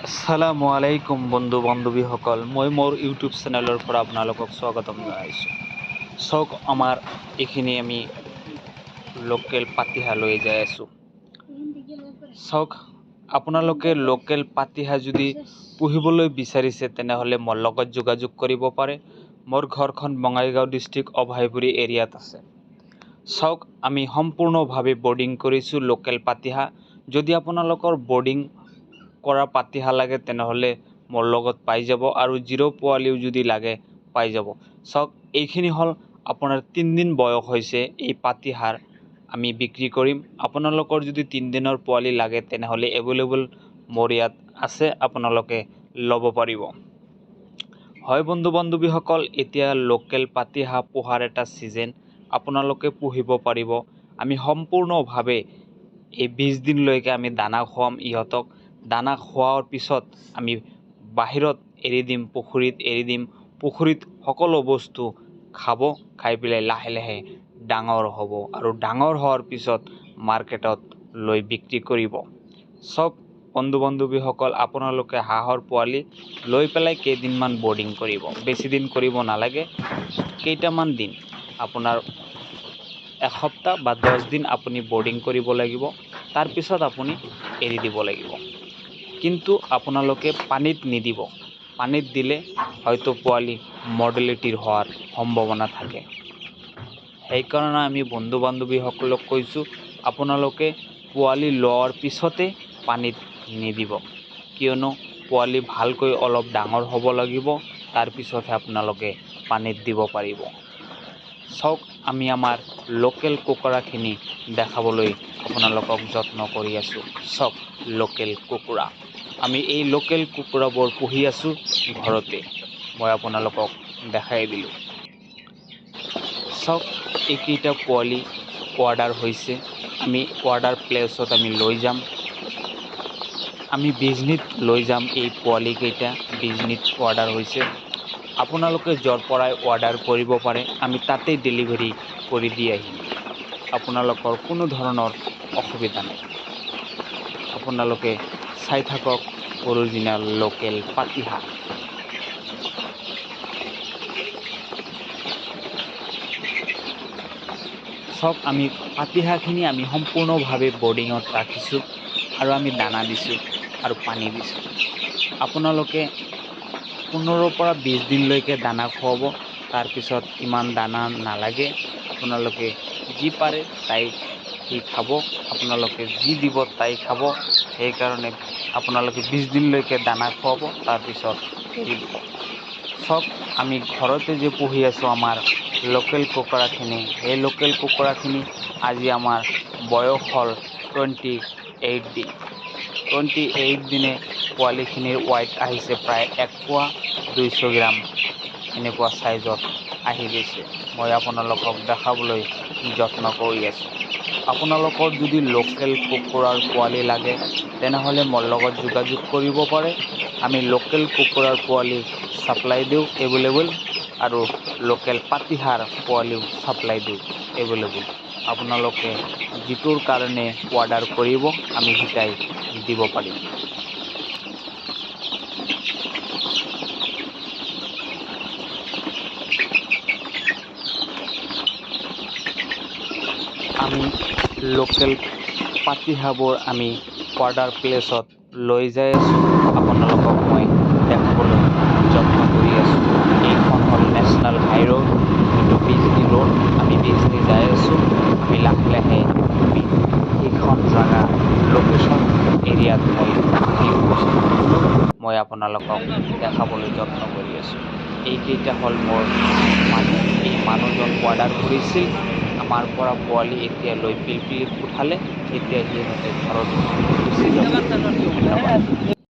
আসসালামু আলাইকুম বন্ধু বান্ধৱীসকল, মই মোৰ ইউটিউব চেনেলৰ পৰা আপোনালোকক স্বাগতম জনাইছোঁ। চাওক, আমাৰ এইখিনি আমি লোকেল পাতিহাঁহ লৈ যাই আছোঁ। চাওক, আপোনালোকে লোকেল পাতিহাঁহ যদি পুহিবলৈ বিচাৰিছে তেনেহ'লে মোৰ লগত যোগাযোগ কৰিব পাৰে। মোৰ ঘৰখন বঙাইগাঁও ডিষ্ট্ৰিক্ট অভয়পুৰী এৰিয়াত আছে। চাওক, আমি সম্পূৰ্ণভাৱে বৰ্ডিং কৰিছোঁ লোকেল পাতিহাঁহ। যদি আপোনালোকৰ বৰ্ডিং কৰা পাতিহাঁহ লাগে তেনেহ'লে মোৰ লগত পাই যাব, আৰু জিৰ' পোৱালিও যদি লাগে পাই যাব। চাওক, এইখিনি হ'ল আপোনাৰ 3 দিন বয়স হৈছে এই পাতিহাঁহ আমি বিক্ৰী কৰিম। আপোনালোকৰ যদি 3 দিনৰ পোৱালি লাগে তেনেহ'লে এভেইলেবল মোৰ ইয়াত আছে, আপোনালোকে ল'ব পাৰিব। হয় বন্ধু বান্ধৱীসকল, এতিয়া লোকেল পাতিহাঁহ পোহাৰ এটা ছিজন, আপোনালোকে পুহিব পাৰিব। আমি সম্পূৰ্ণভাৱে এই 20 দিনলৈকে আমি দানা খুৱাম ইহঁতক। দানা খোৱাৰ পিছত আমি বাহিৰত এৰি দিম, পুখুৰীত এৰি দিম। পুখুৰীত সকলো বস্তু খাব, খাই পেলাই লাহে লাহে ডাঙৰ হ'ব, আৰু ডাঙৰ হোৱাৰ পিছত মাৰ্কেটত লৈ বিক্ৰী কৰিব। চব বন্ধু বান্ধৱীসকল, আপোনালোকে হাঁহৰ পোৱালি লৈ পেলাই কেইদিনমান বৰ্ডিং কৰিব, বেছি দিন কৰিব নালাগে, কেইটামান দিন, আপোনাৰ এসপ্তাহ বা 10 দিন আপুনি বৰ্ডিং কৰিব লাগিব। তাৰপিছত আপুনি এৰি দিব লাগিব, কিন্তু আপোনালোকে পানীত নিদিব। পানীত দিলে হয়তো পোৱালি মৰ্টেলিটিৰ হোৱাৰ সম্ভাৱনা থাকে। সেইকাৰণে আমি বন্ধু বান্ধৱীসকলক কৈছোঁ, আপোনালোকে পোৱালি লোৱাৰ পিছতে পানীত নিদিব, কিয়নো পোৱালি ভালকৈ অলপ ডাঙৰ হ'ব লাগিব, তাৰপিছতহে আপোনালোকে পানীত দিব পাৰিব। চাওক, আমি আমাৰ লোকেল কুকুৰাখিনি দেখাবলৈ আপোনালোকক যত্ন কৰি আছোঁ। চাওক, লোকেল কুকুৰা, আমি এই লোকেল কুকুৰাবোৰ পুহি আছোঁ ঘৰতে। মই আপোনালোকক দেখাই দিলোঁ। চাওক, এইকেইটা পোৱালি অৰ্ডাৰ হৈছে। আমি অৰ্ডাৰ প্লেচত আমি লৈ যাম, আমি বিজনীত লৈ যাম। এই পোৱালিকেইটা বিজনীত অৰ্ডাৰ হৈছে। আপোনালোকে য'ৰ পৰাই অৰ্ডাৰ কৰিব পাৰে, আমি তাতেই ডেলিভাৰী কৰি দি আহিম। আপোনালোকৰ কোনো ধৰণৰ অসুবিধা নাই। আপোনালোকে চাই থাকক অৰিজিনেল লোকেল পাতিহাঁহ। চাওক, আমি পাতিহাঁহখিনি আমি সম্পূৰ্ণভাৱে বৰ্ডিঙত ৰাখিছোঁ, আৰু আমি দানা দিছোঁ আৰু পানী দিছোঁ। আপোনালোকে 15 পৰা 20 দিনলৈকে দানা খুৱাব। তাৰপিছত ইমান দানা নালাগে, আপোনালোকে যি পাৰে তাই সি খাব, আপোনালোকে যি দিব তাই খাব। সেইকাৰণে আপোনালোকে 20 দিনলৈকে দানা খুৱাব, তাৰপিছত এৰি দিব। চাওক, আমি ঘৰতে যে পুহি আছোঁ আমাৰ লোকেল কুকুৰাখিনি, এই লোকেল কুকুৰাখিনি আজি আমাৰ বয়স হ'ল 28 দিন। 28 দিনে পোৱালিখিনিৰ ৱেইট আহিছে প্ৰায় 1 পোৱা 200 গ্ৰাম, এনেকুৱা চাইজত আহি গৈছে। মই আপোনালোকক দেখাবলৈ যত্ন কৰি আছোঁ। আপোনালোকৰ যদি লোকেল কুকুৰাৰ পোৱালি লাগে তেনেহ'লে মোৰ লগত যোগাযোগ কৰিব পাৰে। আমি লোকেল কুকুৰাৰ পোৱালি ছাপ্লাই দিওঁ এভেইলেবল, আৰু লোকেল পাতিহাঁহৰ পোৱালিও ছাপ্লাই দিওঁ এভেইলেবল। আপোনালোকে যিটোৰ কাৰণে অৰ্ডাৰ কৰিব আমি সিটাই দিব পাৰিম। আমি লোকেল পাতিহাঁহবোৰ আমি অৰ্ডাৰ প্লেচত লৈ যাই আছোঁ। আপোনালোকক মই দেখাবলৈ যত্ন কৰি আছোঁ। এইখন হ'ল নেশ্যনেল হাই ৰোড, এইটো বিজনী ৰোড। আমি বিজনী যাই আছোঁ। আমি লাহে লাহে আমি এইখন জাগা লোকেশ্যন এৰিয়াত মই আপোনালোকক দেখাবলৈ যত্ন কৰি আছোঁ। এইকেইটা হ'ল মোৰ মানুহ। এই মানুহজন অৰ্ডাৰ কৰিছিল আমাৰ পৰা পোৱালি, এতিয়া লৈ পিলপিলিত উঠালে, এতিয়া সিহঁতে ঘৰত গুচি যাব। ধন্যবাদ।